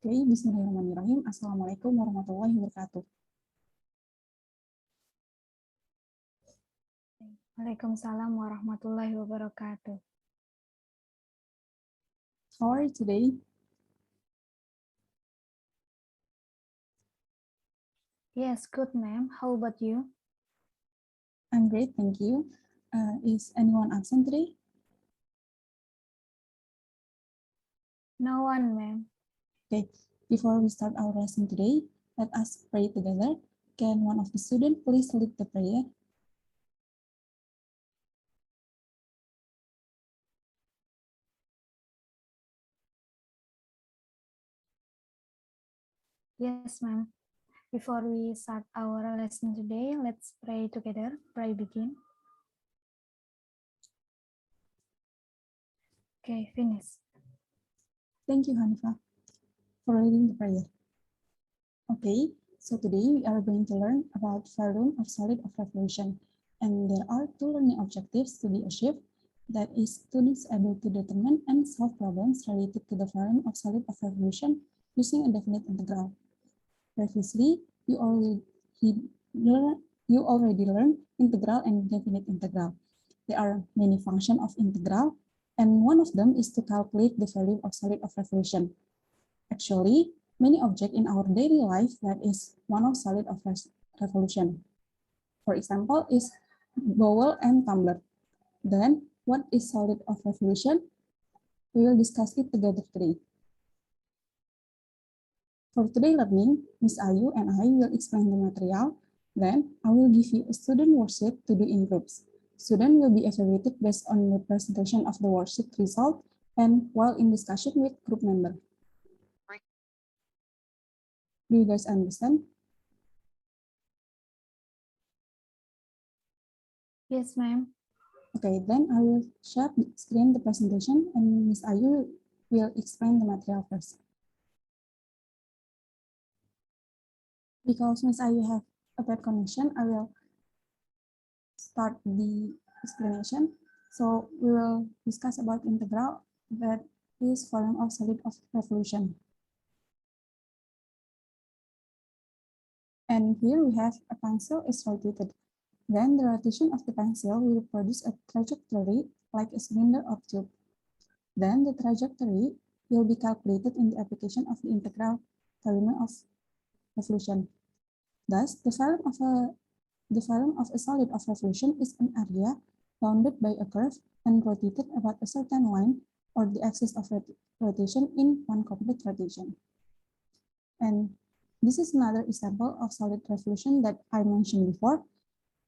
Oke, bismillahirrahmanirrahim. Assalamualaikum warahmatullahi wabarakatuh. Waalaikumsalam warahmatullahi wabarakatuh. How are you today? Yes, good ma'am. How about you? I'm great, thank you. Is anyone absent today? No one, ma'am. Okay, before we start our lesson today, let us pray together. Can one of the students please lead the prayer? Yes, ma'am. Before we start our lesson today, let's pray together. Pray begin. Okay, finish. Thank you, Hanifa, for leading the prayer. Okay, so today we are going to learn about volume of solid of revolution. And there are two learning objectives to be achieved. That is, students able to determine and solve problems related to the volume of solid of revolution using a definite integral. Previously, you already learned integral and definite integral. There are many functions of integral, and one of them is to calculate the value of solid of revolution. Actually, many objects in our daily life that is one of solid of revolution. For example, is bowl and tumbler. Then, what is solid of revolution? We will discuss it together today. For today learning, Ms. Ayu and I will explain the material. Then, I will give you a student worksheet to do in groups. Students will be evaluated based on the presentation of the worksheet result and while in discussion with group member. Do you guys understand? Yes, ma'am. Okay, then I will share the screen the presentation and Ms. Ayu will explain the material first. Because Ms. Ayu have a bad connection, I will start the explanation. So we will discuss about integral that is volume of solid of revolution. And here we have a pencil is rotated. Then the rotation of the pencil will produce a trajectory like a cylinder or tube. Then the trajectory will be calculated in the application of the integral volume of revolution. Thus, the volume of a solid of revolution is an area bounded by a curve and rotated about a certain line or the axis of rotation in one complete rotation. And this is another example of solid revolution that I mentioned before.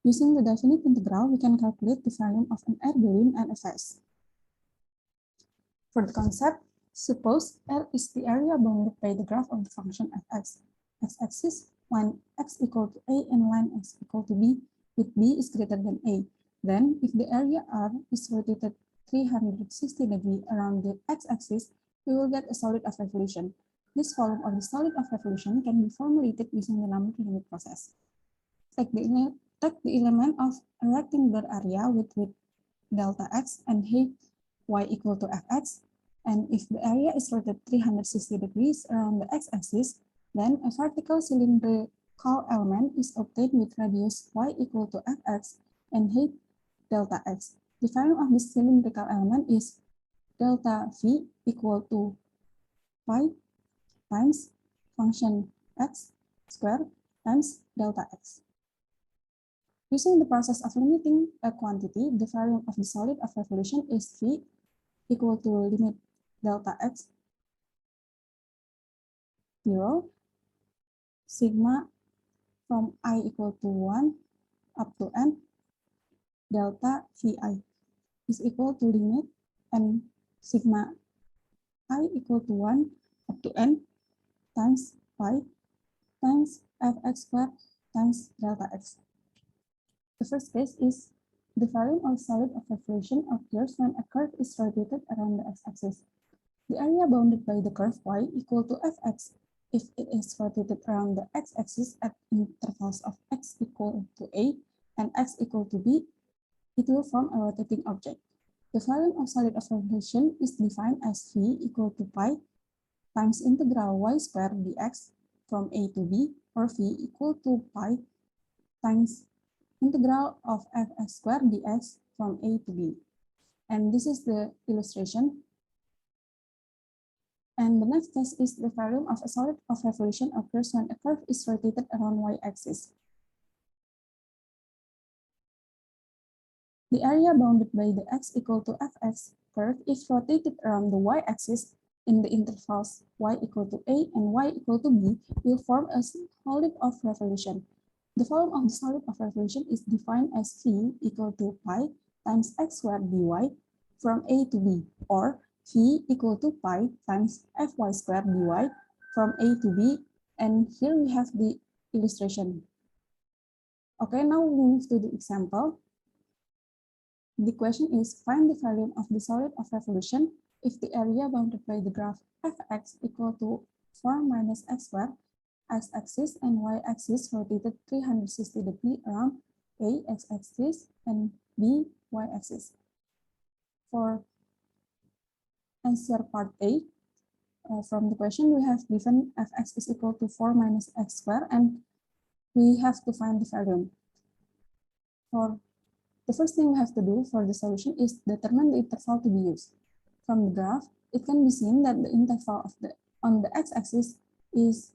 Using the definite integral, we can calculate the volume of an air balloon and a vase. For the concept, suppose R is the area bounded by the graph of the function fx. X-axis, line x equal to a and line x equal to b, with b is greater than a. Then, if the area R is rotated 360 degrees around the x-axis, we will get a solid of revolution. This volume of the solid of revolution can be formulated using the number limit process. Take the element of a rectangular area with width delta x and height y equal to fx, and if the area is rotated 360 degrees around the x-axis, then a vertical cylindrical element is obtained with radius y equal to fx and height delta x. The value of this cylindrical element is delta v equal to pi times function x squared times delta x. Using the process of limiting a quantity, the volume of the solid of revolution is V equal to limit delta x 0, sigma from I equal to 1 up to n, delta Vi is equal to limit and sigma I equal to 1 up to n times pi times fx squared times delta x. The first case is the volume of solid of revolution occurs when a curve is rotated around the x-axis. The area bounded by the curve y equal to fx if it is rotated around the x-axis at intervals of x equal to a and x equal to b, it will form a rotating object. The volume of solid of revolution is defined as v equal to pi times integral y squared dx from a to b, or v equal to pi times integral of fx squared dx from a to b. And this is the illustration. And the next case is the volume of a solid of revolution occurs when a curve is rotated around y-axis. The area bounded by the x equal to fx curve is rotated around the y-axis in the intervals y equal to a and y equal to b will form a solid of revolution. The volume of the solid of revolution is defined as v equal to pi times x squared dy from a to b, or v equal to pi times fy squared dy from a to b, and here we have the illustration. Okay, now we move to the example. The question is, find the volume of the solid of revolution if the area bounded by the graph fx equal to 4 minus x squared, x-axis and y-axis rotated 360 degrees around a x-axis and b y-axis. For answer part A, from the question we have given fx is equal to 4 minus x squared and we have to find the volume. The first thing we have to do for the solution is determine the interval to be used. From the graph, it can be seen that the interval on the x-axis is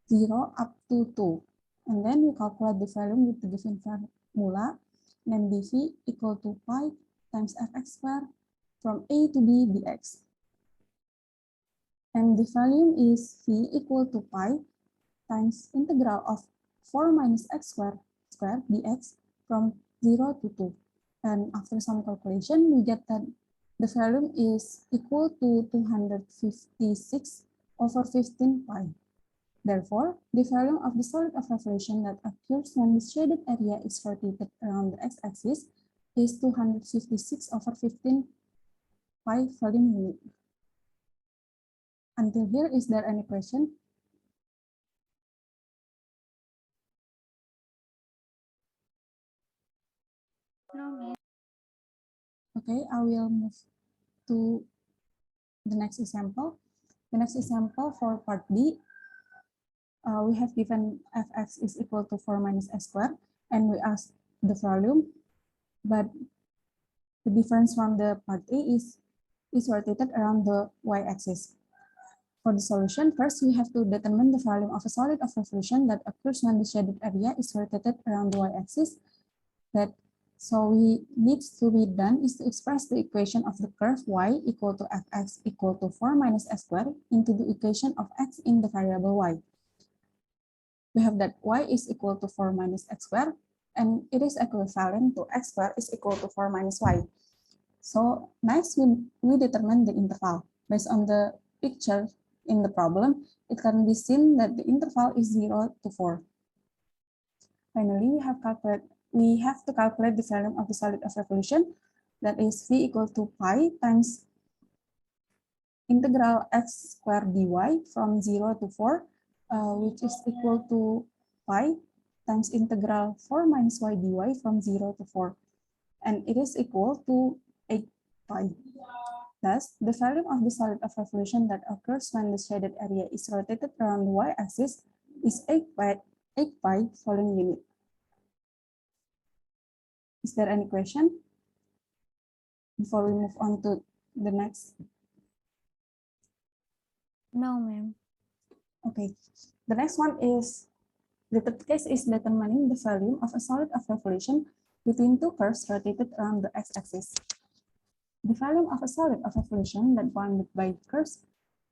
0 up to 2. And then we calculate the volume with the given formula, and dv equal to pi times fx squared from a to b dx. And the volume is v equal to pi times integral of 4 minus x squared dx from 0 to 2. And after some calculation, we get that the volume is equal to 256 over 15 pi. Therefore, the volume of the solid of revolution that occurs when the shaded area is rotated around the x-axis is 256 over 15 pi volume unit. Until here, is there any question? No, ma'am. Okay, I will move to the next example. The next example for part B, we have given fx is equal to 4 minus x squared, and we ask the volume, but the difference from the part A is rotated around the y-axis. For the solution, first we have to determine the volume of a solid of revolution that occurs when the shaded area is rotated around the y-axis. So we need to be done is to express the equation of the curve y equal to fx equal to 4 minus x squared into the equation of x in the variable y. We have that y is equal to 4 minus x squared, and it is equivalent to x squared is equal to 4 minus y. So next we determine the interval. Based on the picture in the problem, it can be seen that the interval is 0 to 4. Finally, we have to calculate the volume of the solid of revolution, that is v equal to pi times integral x squared dy from 0 to 4, which is equal to pi times integral 4 minus y dy from 0 to 4. And it is equal to 8 pi. Thus, the volume of the solid of revolution that occurs when the shaded area is rotated around the y-axis is 8 pi volume unit. Is there any question before we move on to the next? No, ma'am. Okay. The next one is, the third case is determining the volume of a solid of revolution between two curves rotated around the x-axis. The volume of a solid of revolution that bounded by curves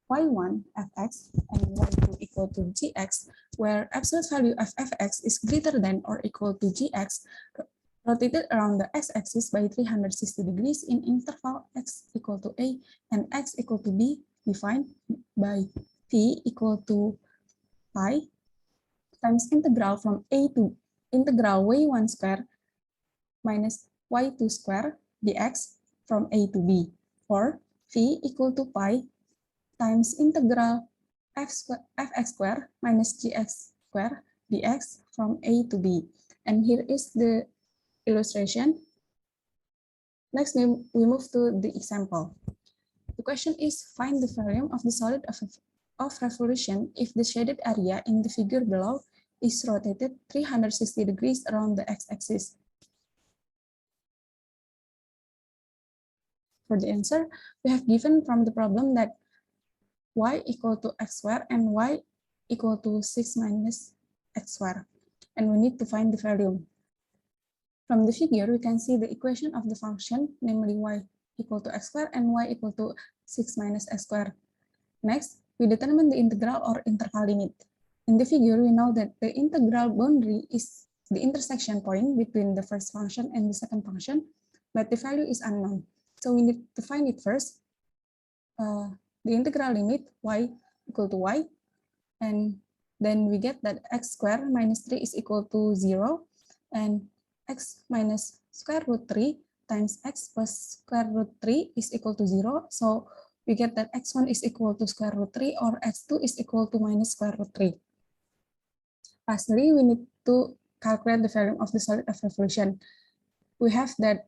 y1 fx and y2 equal to gx, where absolute value of fx is greater than or equal to gx, rotated around the x-axis by 360 degrees in interval x equal to a and x equal to b, defined by v equal to pi times integral from a to integral y1 square minus y2 square dx from a to b, or v equal to pi times integral fx square minus gx square dx from a to b. And here is the illustration. Next, we move to the example. The question is, find the volume of the solid of of revolution if the shaded area in the figure below is rotated 360 degrees around the x-axis? For the answer, we have given from the problem that y equal to x squared and y equal to 6 minus x squared. And we need to find the value. From the figure, we can see the equation of the function, namely y equal to x squared and y equal to 6 minus x squared. Next, we determine the integral or interval limit. In the figure, we know that the integral boundary is the intersection point between the first function and the second function, but the value is unknown. So we need to find it first. The integral limit y equal to y, and then we get that x squared minus 3 is equal to 0, and x minus square root 3 times x plus square root 3 is equal to 0. So we get that x1 is equal to square root 3 or x2 is equal to minus square root 3. Lastly, we need to calculate the volume of the solid of revolution. We have that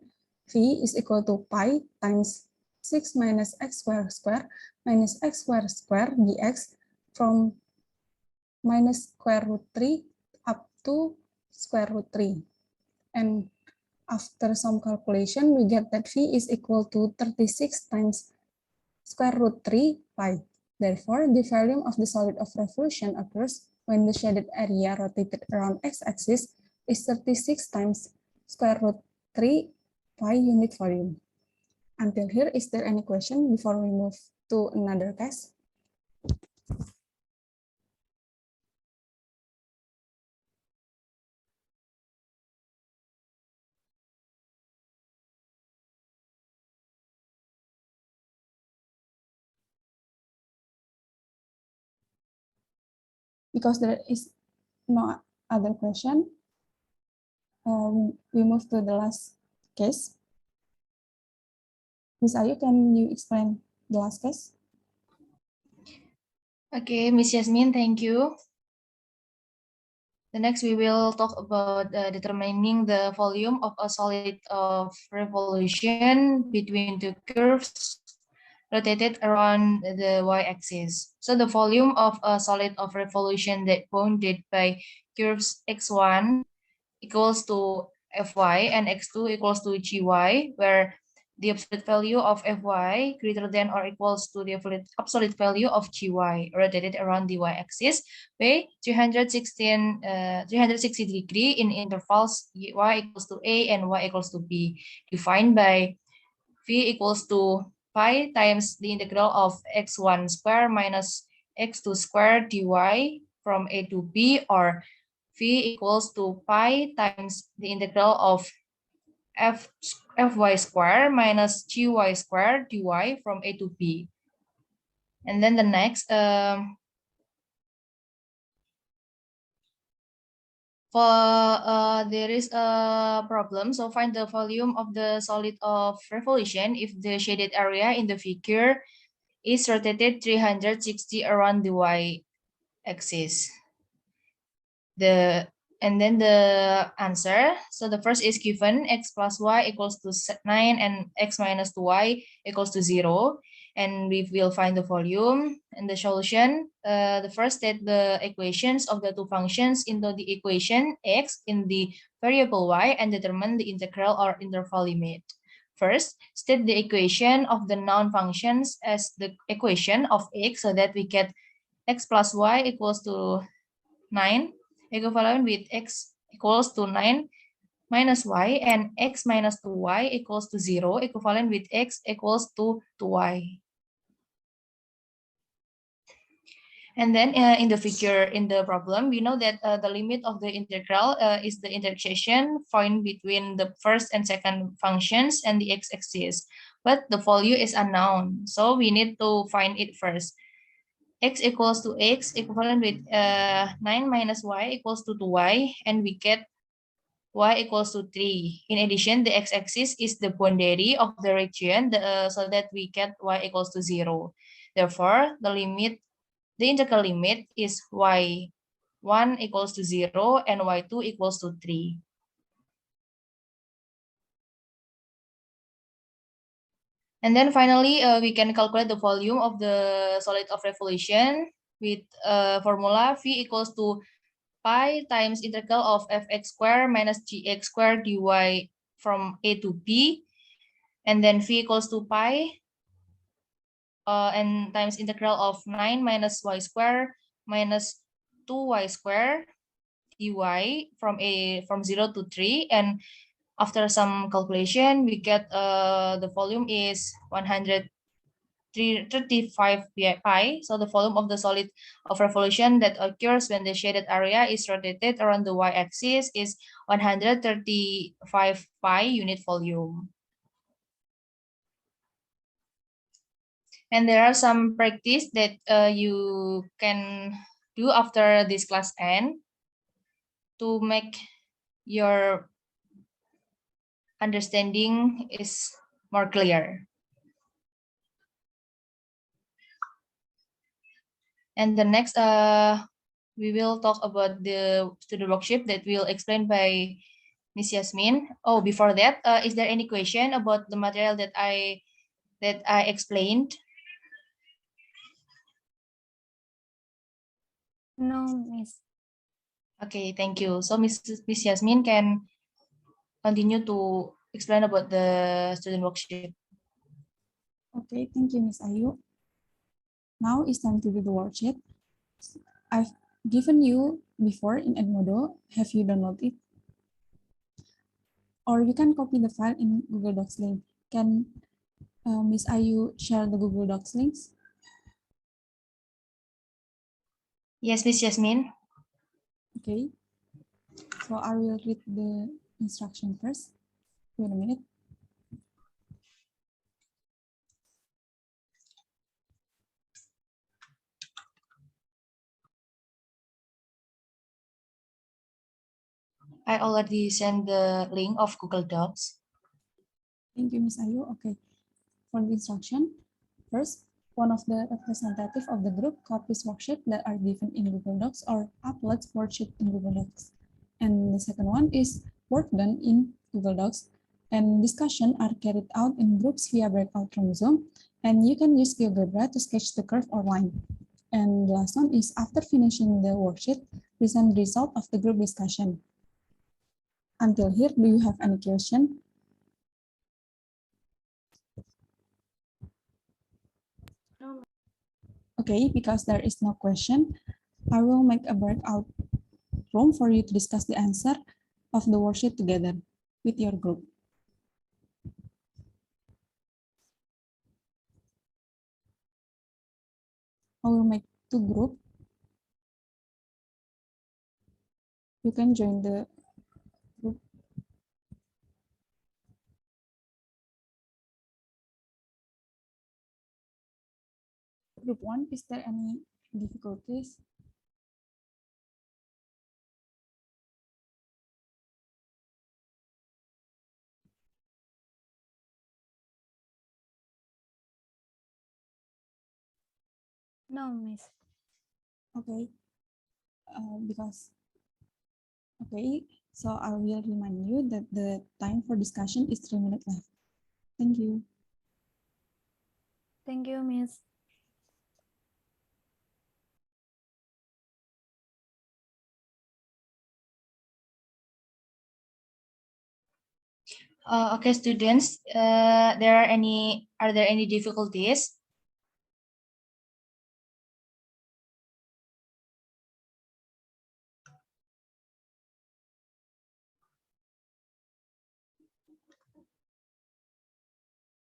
V is equal to pi times 6 minus x square minus x square dx from minus square root 3 up to square root 3. And after some calculation, we get that V is equal to 36 times square root 3 pi. Therefore, the volume of the solid of revolution occurs when the shaded area rotated around x-axis is 36 times square root 3 pi unit volume. Until here, is there any question before we move to another case? Because there is no other question, we move to the last case. Ms. Ayu, can you explain the last case? Okay, Ms. Yasmin, thank you. The next, we will talk about determining the volume of a solid of revolution between two curves rotated around the y-axis. So the volume of a solid of revolution that bounded by curves x1 equals to fy and x2 equals to gy, where the absolute value of fy greater than or equals to the absolute value of gy rotated around the y-axis by 360 degree in intervals y equals to a and y equals to b, defined by v equals to pi times the integral of x1 square minus x2 square dy from a to b, or v equals to pi times the integral of fy square minus gy square dy from a to b. And then the next, there is a problem. So find the volume of the solid of revolution if the shaded area in the figure is rotated 360 around the y-axis. And then the answer. So the first is given, x plus y equals to 9 and x minus 2y equals to 0. And we will find the volume and the solution. The first, state the equations of the two functions into the equation x in the variable y and determine the integral or interval limit. First, state the equation of the known functions as the equation of x so that we get x plus y equals to 9, equivalent with x equals to 9 minus y, and x minus 2y equals to 0, equivalent with x equals to 2y. And then in the figure in the problem, we know that the limit of the integral is the intersection point between the first and second functions and the x-axis, but the value is unknown. So we need to find it first. X equals to x, equivalent with 9 minus y equals to 2y, and we get y equals to 3. In addition, the x-axis is the boundary of the region, so that we get y equals to 0. Therefore, the integral limit is y1 equals to 0 and y2 equals to 3. And then finally, we can calculate the volume of the solid of revolution with formula V equals to pi times integral of fx squared minus gx squared dy from A to B, and then V equals to pi and times integral of 9 minus y squared minus 2y squared dy from 0 to 3, and after some calculation we get the volume is 135 pi. So the volume of the solid of revolution that occurs when the shaded area is rotated around the y-axis is 135 pi unit volume. And there are some practice that you can do after this class end to make your understanding is more clear. And the next, we will talk about the student worksheet that will explain by Miss Yasmin. Oh, before that, is there any question about the material that I explained? No, Miss. Okay, thank you. So Miss Yasmin can continue to explain about the student worksheet. Okay, thank you, Miss Ayu. Now it's time to do the worksheet. I've given you before in Edmodo. Have you downloaded it? Or you can copy the file in Google Docs link. Can Miss Ayu share the Google Docs links? Yes, Miss Yasmin. Okay. So I will read the instruction first. Wait a minute. I already sent the link of Google Docs. Thank you, Miss Ayu. Okay. For the instruction, first, one of the representative of the group copies worksheet that are given in Google Docs or uploads worksheet in Google Docs. And the second one is work done in Google Docs, and discussion are carried out in groups via breakout room Zoom, and you can use GeoGebra to sketch the curve or line. And the last one is after finishing the worksheet, present the result of the group discussion. Until here, do you have any question? No. Okay, because there is no question, I will make a breakout room for you to discuss the answer of the worksheet together with your group. I will make two groups. You can join the group. Group 1, is there any difficulties? No, Miss. Okay, okay, so I will remind you that the time for discussion is 3 minutes left. Thank you. Thank you, Miss. Okay, students, are there any difficulties?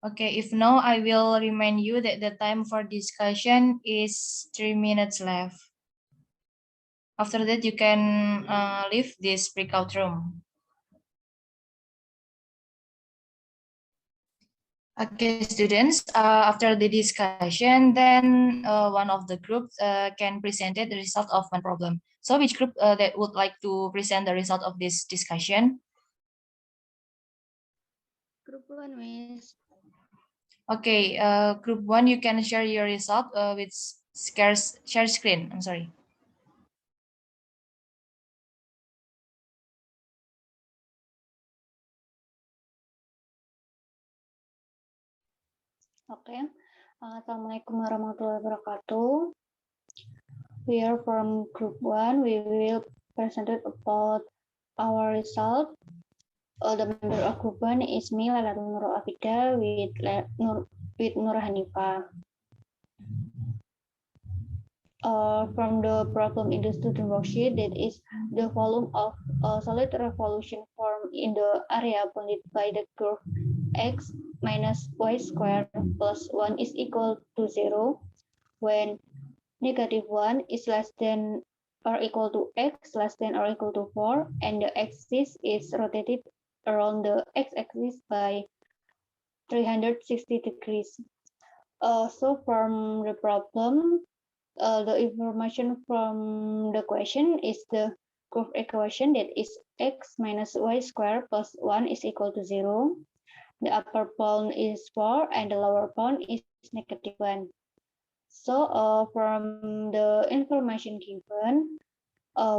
Okay, if no, I will remind you that the time for discussion is 3 minutes left. After that, you can leave this breakout room. Okay, students, after the discussion, then one of the groups can present the result of one problem. So which group that would like to present the result of this discussion? Group 1, Miss. Okay, group 1, you can share your result with share screen. I'm sorry. Oke. Assalamualaikum warahmatullahi wabarakatuh. We are from group 1. We will present about our result. The member of group 1 is me, Lailatul Nur Afida, with Nur Hanifa. From the problem in the student worksheet, that is the volume of a solid revolution formed in the area bounded by the curve x minus y squared plus 1 is equal to 0 when -1 is less than or equal to x less than or equal to 4 and the axis is rotated around the x-axis by 360 degrees. So from the problem, the information from the question is the curve equation, that is x minus y squared plus 1 is equal to 0. The upper bound is 4 and the lower bound is -1. So from the information given,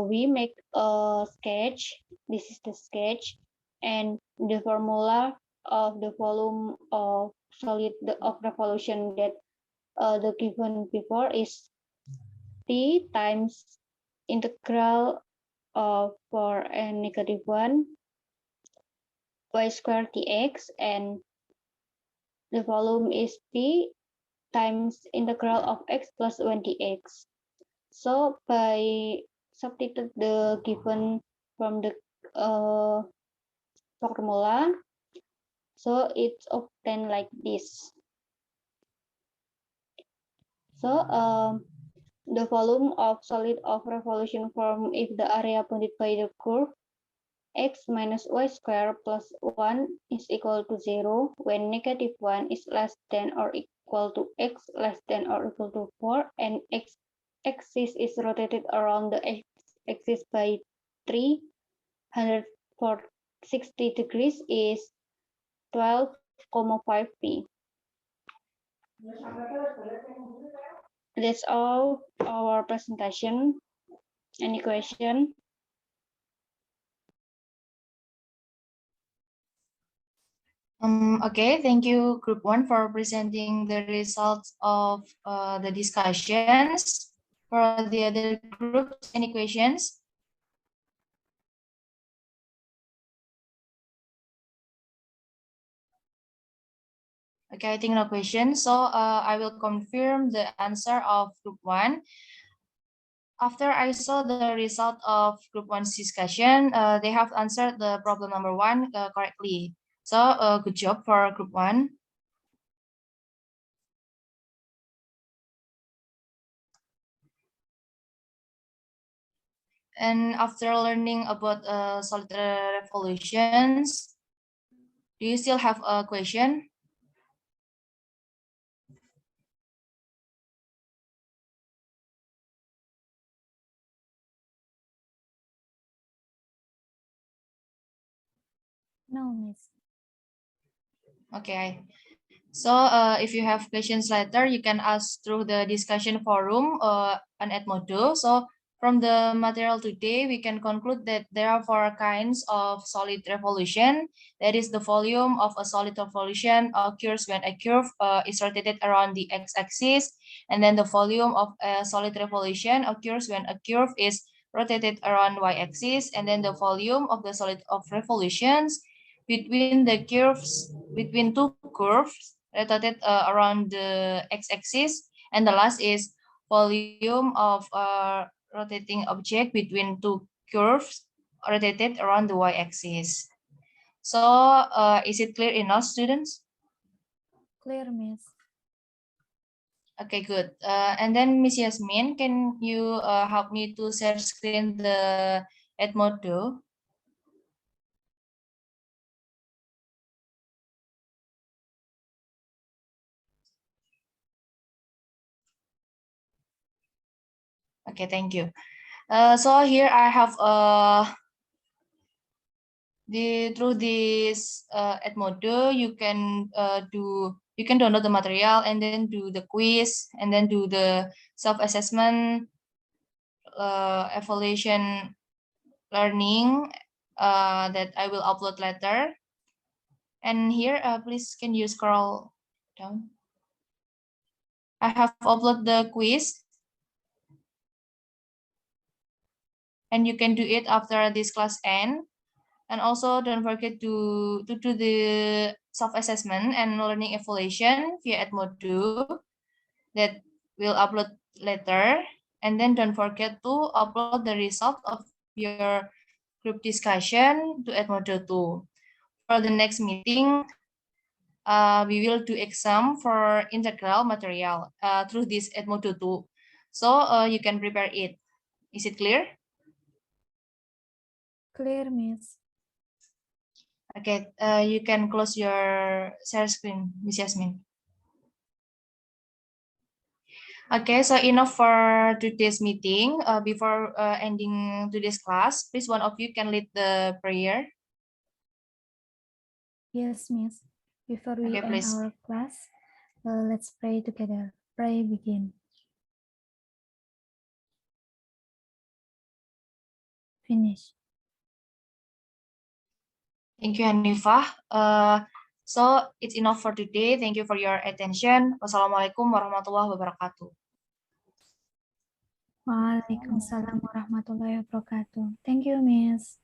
we make a sketch. This is the sketch, and the formula of the volume of solid of revolution that the given before is T times integral of 4 and -1 y squared dx, and the volume is P times integral of x plus 1 dx. So by substitute the given from the formula, so it's obtained like this. So the volume of solid of revolution form if the area bounded by the curve x minus y squared plus 1 is equal to 0 when -1 is less than or equal to x less than or equal to 4 and x axis is rotated around the x-axis by 360 degrees is 12,5 p. That's all our presentation. Any question? Okay, thank you, Group 1, for presenting the results of the discussions. For the other groups, any questions? Okay, I think no questions. So I will confirm the answer of Group 1. After I saw the result of Group 1's discussion, they have answered the problem number 1 correctly. So good job for Group 1. And after learning about solid revolutions, do you still have a question? No, Miss. Okay. So if you have questions later, you can ask through the discussion forum on Edmodo. So from the material today, we can conclude that there are 4 kinds of solid revolution. That is, the volume of a solid revolution occurs when a curve is rotated around the x-axis, and then the volume of a solid revolution occurs when a curve is rotated around y-axis, and then the volume of the solid of revolutions between two curves rotated around the x-axis, and the last is volume of a rotating object between two curves rotated around the y-axis. So is it clear enough, students? Clear, Miss. Okay, good. And then Miss Yasmin, can you help me to share screen the Edmodo? Okay, thank you. So here I have through this Edmodo, you can download the material and then do the quiz and then do the self-assessment evaluation learning that I will upload later. And here, please, can you scroll down? I have uploaded the quiz. and you can do it after this class end. And also don't forget to do the self-assessment and learning evaluation via Edmodo that will upload later. And then don't forget to upload the result of your group discussion to Edmodo 2. For the next meeting, we will do exam for integral material through this Edmodo 2. So you can prepare it. Is it clear? Clear, Miss. Okay, you can close your share screen, Miss Yasmin. Okay, so enough for today's meeting. Before ending today's class, please one of you can lead the prayer. Yes, Miss. Before we Okay, end please. our class, let's pray together. Pray begin. Finish. Thank you, Hanifah. So it's enough for today. Thank you for your attention. Wassalamualaikum warahmatullahi wabarakatuh. Waalaikumsalam warahmatullahi wabarakatuh. Thank you, Miss.